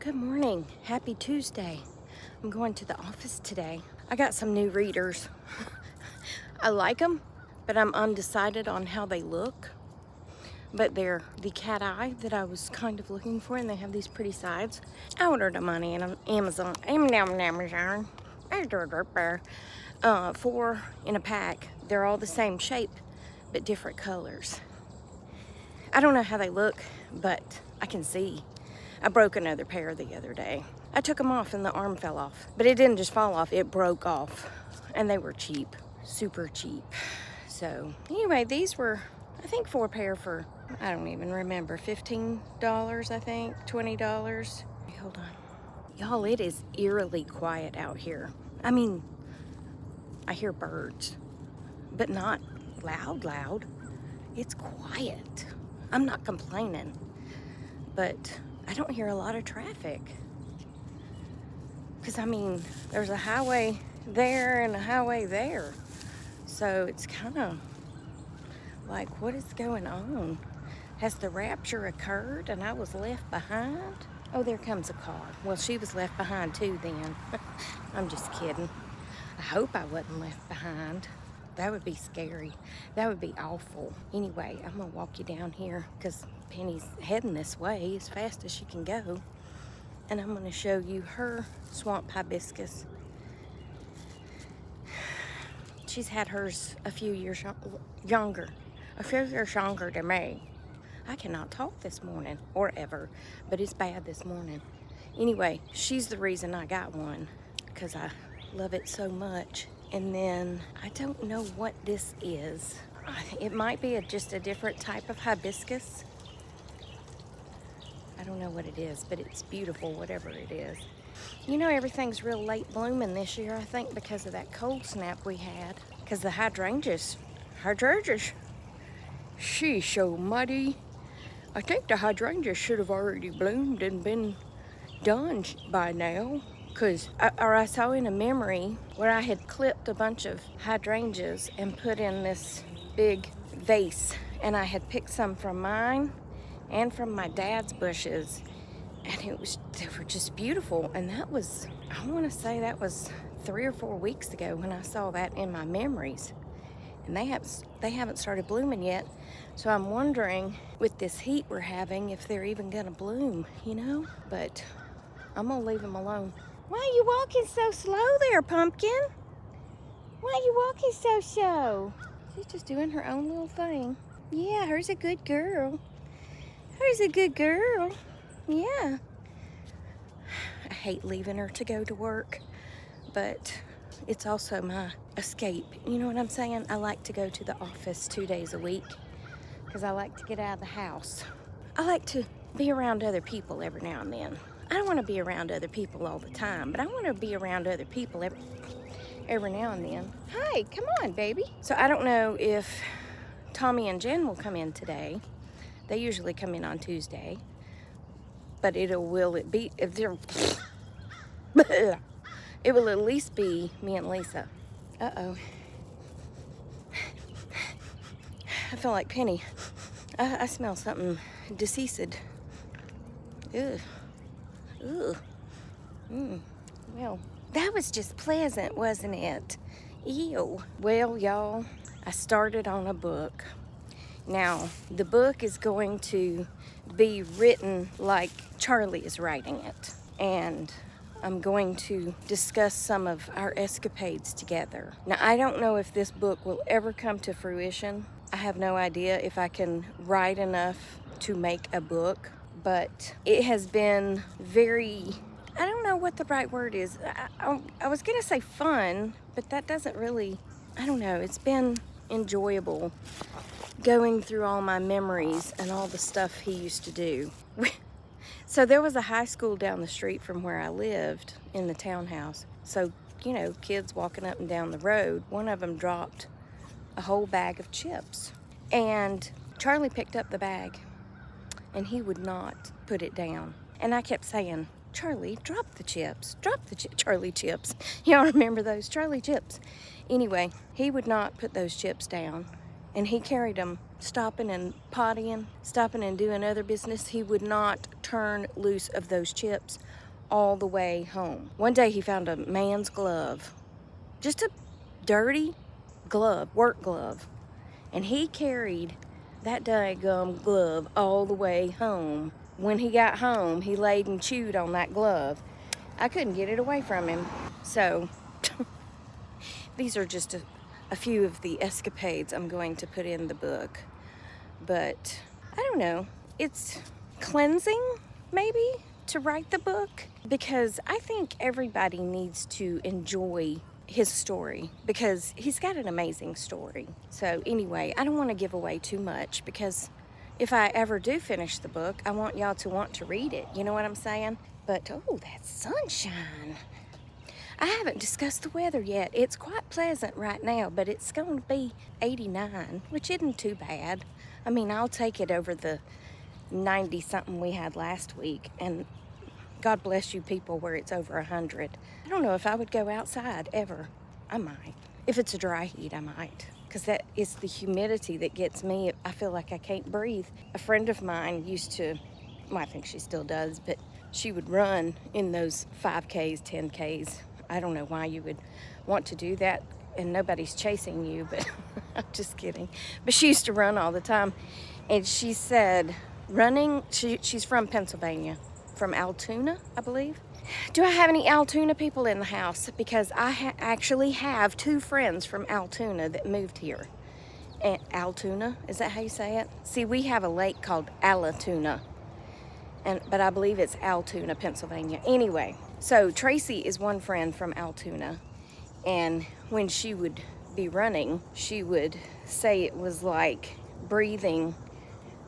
Good morning. Happy Tuesday. I'm going to the office today. I got some new readers. I like them, but I'm undecided on how they look. But they're the cat eye that I was kind of looking for, and they have these pretty sides. I ordered them on Amazon. 4 in a pack. They're all the same shape, but different colors. I don't know how they look, but I can see. I broke another pair the other day. I took them off and the arm fell off. But it didn't just fall off, it broke off. And they were cheap, super cheap. So anyway, these were, I think 4 pair for, I don't even remember, $15, I think, $20. Hold on. Y'all, it is eerily quiet out here. I mean, I hear birds, but not loud. It's quiet. I'm not complaining, but I don't hear a lot of traffic. Because, I mean, there's a highway there and a highway there. So it's kind of like, what is going on? Has the rapture occurred and I was left behind? Oh, there comes a car. Well, she was left behind too then. I'm just kidding. I hope I wasn't left behind. That would be scary. That would be awful. Anyway, I'm gonna walk you down here because Penny's heading this way as fast as she can go. And I'm gonna show you her swamp hibiscus. She's had hers a few years younger than me. I cannot talk this morning, or ever, but it's bad this morning. Anyway, she's the reason I got one, because I love it so much. And then, I don't know what this is. It might be just a different type of hibiscus. I don't know what it is, but it's beautiful, whatever it is. You know, everything's real late blooming this year, I think, because of that cold snap we had. Because the hydrangeas, she's so muddy. I think the hydrangeas should have already bloomed and been done by now. Because I saw in a memory where I had clipped a bunch of hydrangeas and put in this big vase. And I had picked some from mine and from my dad's bushes. And they were just beautiful. And that was, I want to say that was 3 or 4 weeks ago when I saw that in my memories. And they haven't started blooming yet. So I'm wondering, with this heat we're having, if they're even going to bloom, you know? But I'm going to leave them alone. Why are you walking so slow there, Pumpkin? Why are you walking so slow? She's just doing her own little thing. Yeah, her's a good girl. Her's a good girl. Yeah. I hate leaving her to go to work, but it's also my escape. You know what I'm saying? I like to go to the office 2 days a week because I like to get out of the house. I like to be around other people every now and then. I don't want to be around other people all the time, but I want to be around other people every now and then. Hi, come on, baby. So I don't know if Tommy and Jen will come in today. They usually come in on Tuesday, but it will at least be me and Lisa. Uh-oh. I feel like Penny. I smell something deceased. Ugh. Ooh. Well, that was just pleasant, wasn't it? Ew. Well, y'all, I started on a book. Now, the book is going to be written like Charlie is writing it. And I'm going to discuss some of our escapades together. Now, I don't know if this book will ever come to fruition. I have no idea if I can write enough to make a book. But it has been very, I don't know what the right word is. I was going to say fun, but that doesn't really, I don't know. It's been enjoyable going through all my memories and all the stuff he used to do. So there was a high school down the street from where I lived in the townhouse. So, you know, kids walking up and down the road, one of them dropped a whole bag of chips. And Charlie picked up the bag. And he would not put it down. And I kept saying, Charlie, drop the chips. Charlie chips. Y'all remember those? Charlie chips. Anyway, he would not put those chips down. and he carried them, stopping and pottying, stopping and doing other business. He would not turn loose of those chips all the way home. One day he found a man's glove, just a dirty glove, work glove, and he carried that daggum glove all the way home. When he got home, he laid and chewed on that glove. I couldn't get it away from him. So these are just a few of the escapades I'm going to put in the book. But I don't know, it's cleansing maybe to write the book, because I think everybody needs to enjoy his story, because he's got an amazing story. So anyway, I don't want to give away too much, because if I ever do finish the book, I want y'all to want to read it. You know what I'm saying? But, oh, that sunshine. I haven't discussed the weather yet. It's quite pleasant right now, but it's going to be 89, which isn't too bad. I mean, I'll take it over the 90-something we had last week, and God bless you people where it's over 100. I don't know if I would go outside ever. I might. If it's a dry heat, I might, because that is the humidity that gets me. I feel like I can't breathe. A friend of mine used to, well, I think she still does, but she would run in those 5Ks, 10Ks. I don't know why you would want to do that, and nobody's chasing you, but I'm just kidding. But she used to run all the time, and she said running, she's from Pennsylvania, from Altoona, I believe. Do I have any Altoona people in the house? Because I actually have 2 friends from Altoona that moved here. And Altoona, is that how you say it? See, we have a lake called Allatoona, but I believe it's Altoona, Pennsylvania. Anyway, so Tracy is one friend from Altoona, and when she would be running, she would say it was like breathing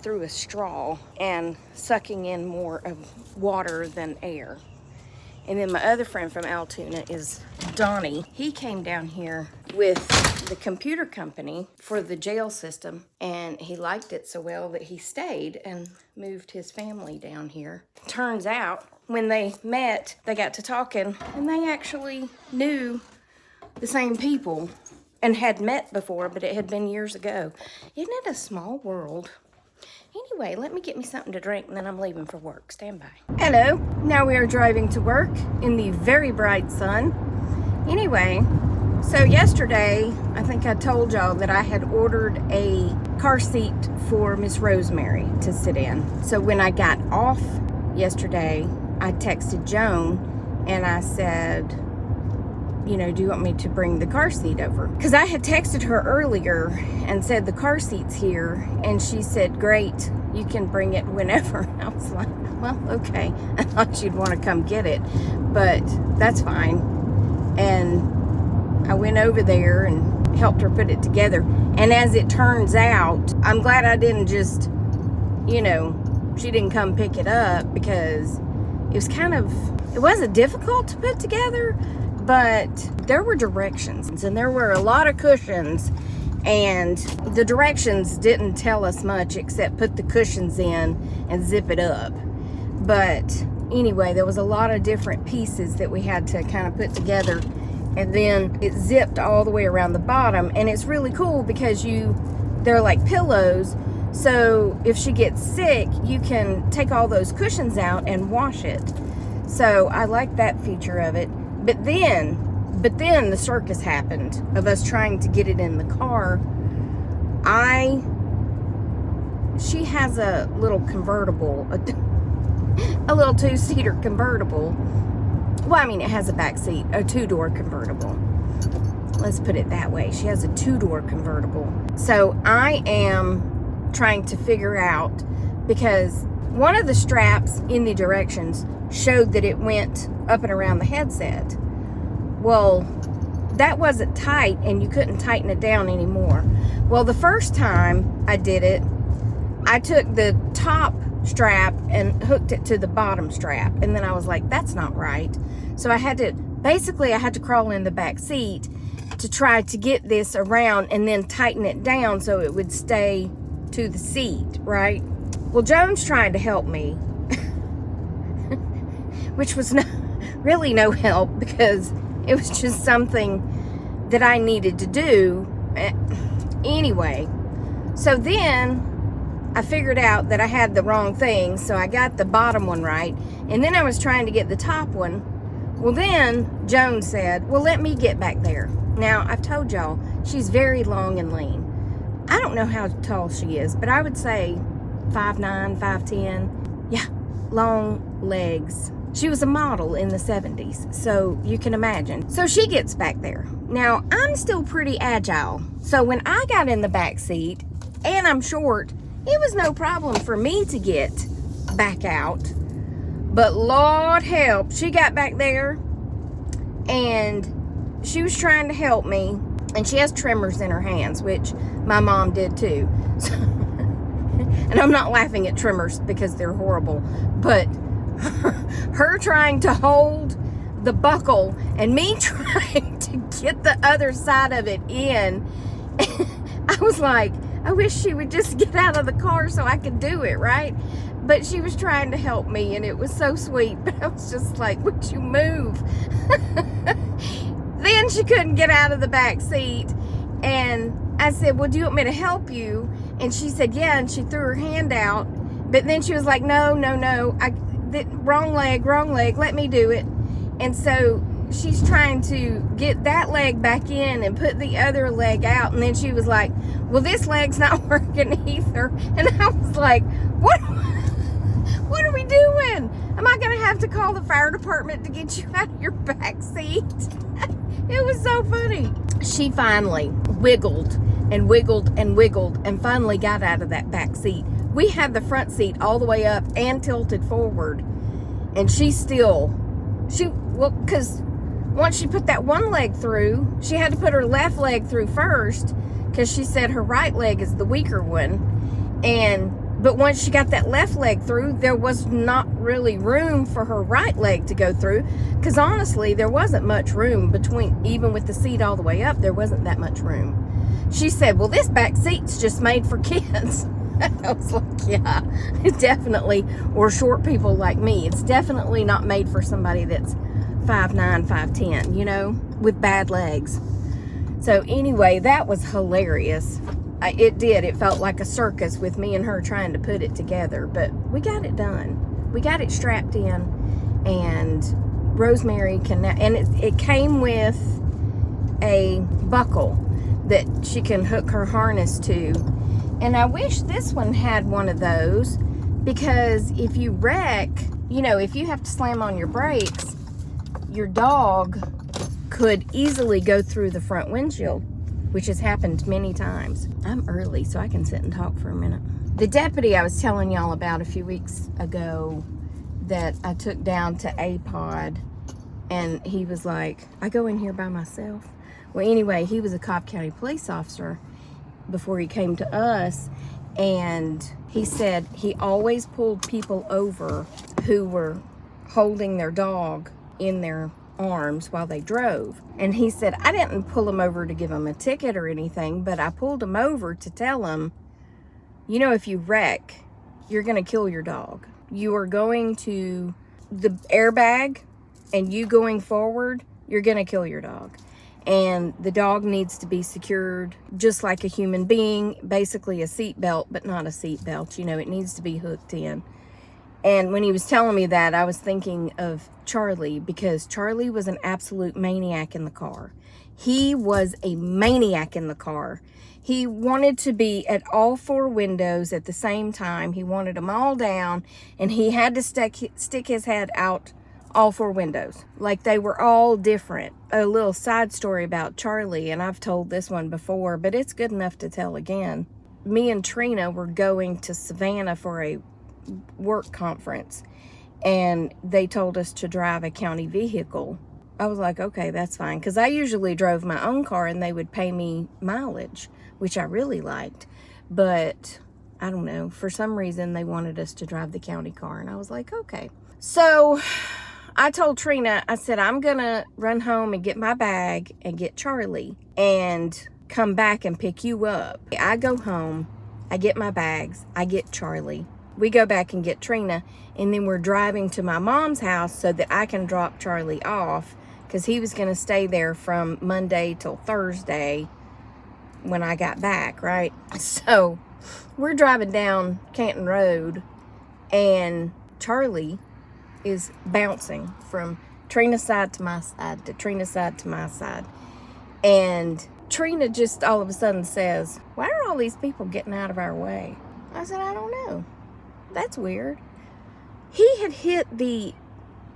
through a straw and sucking in more of water than air. And then my other friend from Altoona is Donnie. He came down here with the computer company for the jail system, and he liked it so well that he stayed and moved his family down here. Turns out, when they met, they got to talking, and they actually knew the same people and had met before, but it had been years ago. Isn't it a small world? Anyway, let me get me something to drink, and then I'm leaving for work. Stand by. Hello. Now we are driving to work in the very bright sun. Anyway, so yesterday, I think I told y'all that I had ordered a car seat for Miss Rosemary to sit in. So when I got off yesterday, I texted Joan, and I said, you know, do you want me to bring the car seat over? Because I had texted her earlier and said the car seat's here, and she said, great, you can bring it whenever. I was like, well, okay. I thought you'd want to come get it, but that's fine. And I went over there and helped her put it together. And as it turns out, I'm glad I didn't just, you know, she didn't come pick it up, because it wasn't difficult to put together, but there were directions, and there were a lot of cushions, and the directions didn't tell us much except put the cushions in and zip it up. But anyway, there was a lot of different pieces that we had to kind of put together, and then it zipped all the way around the bottom, and it's really cool because they're like pillows, so if she gets sick, you can take all those cushions out and wash it. So I like that feature of it. But then the circus happened of us trying to get it in the car. She has a little convertible, a little 2-seater convertible. Well, I mean, it has a back seat, a 2-door convertible. Let's put it that way. She has a 2-door convertible. So I am trying to figure out, because one of the straps in the directions showed that it went up and around the headset. Well, that wasn't tight, and you couldn't tighten it down anymore. Well, the first time I did it, I took the top strap and hooked it to the bottom strap, and then I was like, that's not right. So I had to crawl in the back seat to try to get this around and then tighten it down so it would stay to the seat, right? Well, Joan's trying to help me, which was really no help, because it was just something that I needed to do. Anyway, So then I figured out that I had the wrong thing, so I got the bottom one right, and then I was trying to get the top one. Well, then Joan said, well, let me get back there. Now, I've told y'all, she's very long and lean. I don't know how tall she is, but I would say 5'9", 5'10". Yeah, long legs. She was a model in the 70s, so you can imagine. So she gets back there. Now, I'm still pretty agile. So when I got in the back seat, and I'm short, it was no problem for me to get back out. But Lord help, she got back there and she was trying to help me. And she has tremors in her hands, which my mom did too. So, and I'm not laughing at tremors because they're horrible, but her trying to hold the buckle and me trying to get the other side of it in, I was like, I wish she would just get out of the car so I could do it, right? But she was trying to help me, and it was so sweet. But I was just like, would you move? Then she couldn't get out of the back seat. And I said, well, do you want me to help you? And she said, yeah. And she threw her hand out. But then she was like, no. Wrong leg, let me do it. And so she's trying to get that leg back in and put the other leg out. And then she was like, well, this leg's not working either. And I was like, what are we doing? Am I going to have to call the fire department to get you out of your back seat? It was so funny. She finally wiggled and wiggled and wiggled and finally got out of that back seat. We had the front seat all the way up and tilted forward. And because once she put that one leg through, she had to put her left leg through first because she said her right leg is the weaker one. But once she got that left leg through, there was not really room for her right leg to go through because honestly, there wasn't much room between, even with the seat all the way up, there wasn't that much room. She said, well, this back seat's just made for kids. I was like, yeah, it definitely, or short people like me, it's definitely not made for somebody that's 5'9", 5'10", you know, with bad legs. So anyway, that was hilarious. It felt like a circus with me and her trying to put it together, but we got it done. We got it strapped in, and Rosemary can now, and it came with a buckle that she can hook her harness to. And I wish this one had one of those, because if you wreck, you know, if you have to slam on your brakes, your dog could easily go through the front windshield, which has happened many times. I'm early, so I can sit and talk for a minute. The deputy I was telling y'all about a few weeks ago that I took down to APOD, and he was like, I go in here by myself. Well, anyway, he was a Cobb County police officer before he came to us, and he said he always pulled people over who were holding their dog in their arms while they drove. And he said, I didn't pull them over to give them a ticket or anything, but I pulled them over to tell them, you know, if you wreck, you're going to kill your dog. You are going to, the airbag and you going forward, you're going to kill your dog. And the dog needs to be secured just like a human being, basically a seat belt, but not a seat belt. You know, it needs to be hooked in. And when he was telling me that, I was thinking of Charlie, because Charlie was an absolute maniac in the car. He was a maniac in the car. He wanted to be at all four windows at the same time. He wanted them all down, and he had to stick his head out all four windows. Like they were all different. A little side story about Charlie, and I've told this one before, but it's good enough to tell again. Me and Trina were going to Savannah for a work conference, and they told us to drive a county vehicle. I was like, okay, that's fine, because I usually drove my own car and they would pay me mileage, which I really liked. But I don't know, for some reason they wanted us to drive the county car, and I was like, okay. So I told Trina, I said, I'm gonna run home and get my bag and get Charlie and come back and pick you up. I go home, I get my bags, I get Charlie. We go back and get Trina, and then we're driving to my mom's house so that I can drop Charlie off, because he was going to stay there from Monday till Thursday when I got back, right? So we're driving down Canton Road, and Charlie is bouncing from Trina's side to my side, to Trina's side to my side. And Trina just all of a sudden says, "Why are all these people getting out of our way?" I said, "I don't know. That's weird." He had hit the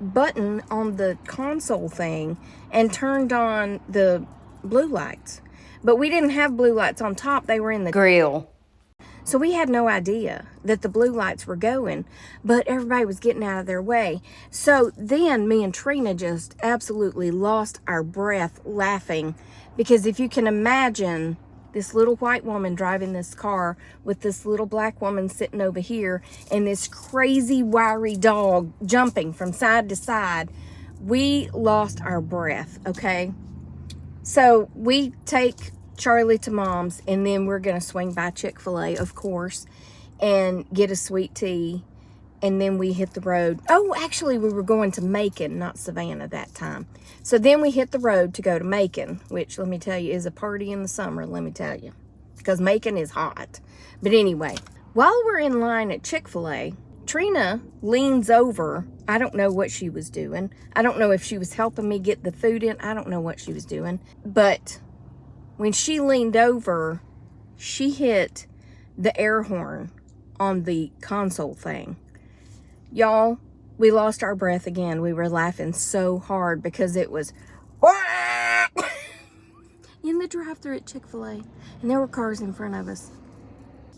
button on the console thing and turned on the blue lights. But we didn't have blue lights on top. They were in the grill. So we had no idea that the blue lights were going, but everybody was getting out of their way. So then me and Trina just absolutely lost our breath laughing, because if you can imagine this little white woman driving this car with this little black woman sitting over here and this crazy wiry dog jumping from side to side, we lost our breath, okay? So we take Charlie to Mom's, and then we're going to swing by Chick-fil-A, of course, and get a sweet tea, and then we hit the road. Oh, actually, we were going to Macon, not Savannah that time. So then we hit the road to go to Macon, which, let me tell you, is a party in the summer, let me tell you, because Macon is hot. But anyway, while we're in line at Chick-fil-A, Trina leans over. I don't know what she was doing. I don't know if she was helping me get the food in. I don't know what she was doing, but when she leaned over, she hit the air horn on the console thing. Y'all, we lost our breath again. We were laughing so hard because it was in the drive-thru at Chick-fil-A, and there were cars in front of us.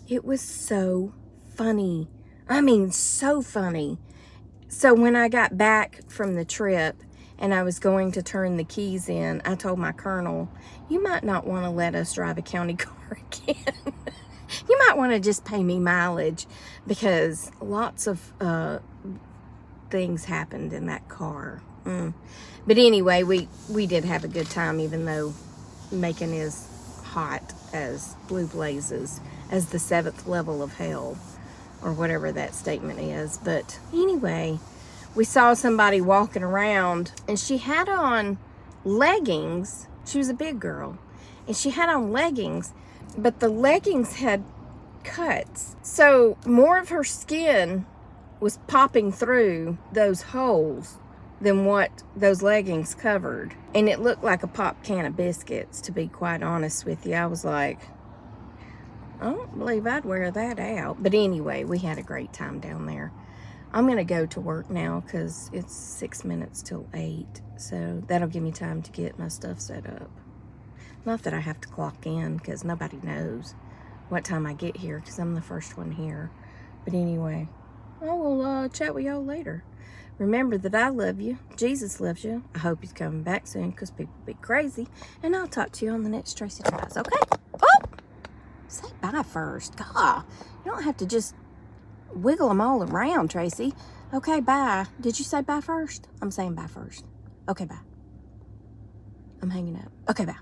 It was so funny. I mean, so funny. So when I got back from the trip and I was going to turn the keys in, I told my colonel, "You might not want to let us drive a county car again. You might want to just pay me mileage," because lots of things happened in that car. But anyway, we did have a good time, even though Macon is hot as blue blazes, as the 7th level of hell, or whatever that statement is. But anyway, we saw somebody walking around, and she had on leggings. She was a big girl, and she had on leggings, but the leggings had cuts. So more of her skin was popping through those holes than what those leggings covered. And it looked like a popped can of biscuits, to be quite honest with you. I was like, I don't believe I'd wear that out. But anyway, we had a great time down there. I'm going to go to work now because it's 6 minutes till 8. So that'll give me time to get my stuff set up. Not that I have to clock in, because nobody knows what time I get here, because I'm the first one here. But anyway, I will chat with y'all later. Remember that I love you. Jesus loves you. I hope he's coming back soon, because people be crazy. And I'll talk to you on the next Tracy Tries, okay? Oh! Say bye first. God, you don't have to just wiggle them all around, Tracy. Okay, bye. Did you say bye first? I'm saying bye first. Okay, bye. I'm hanging up. Okay, bye.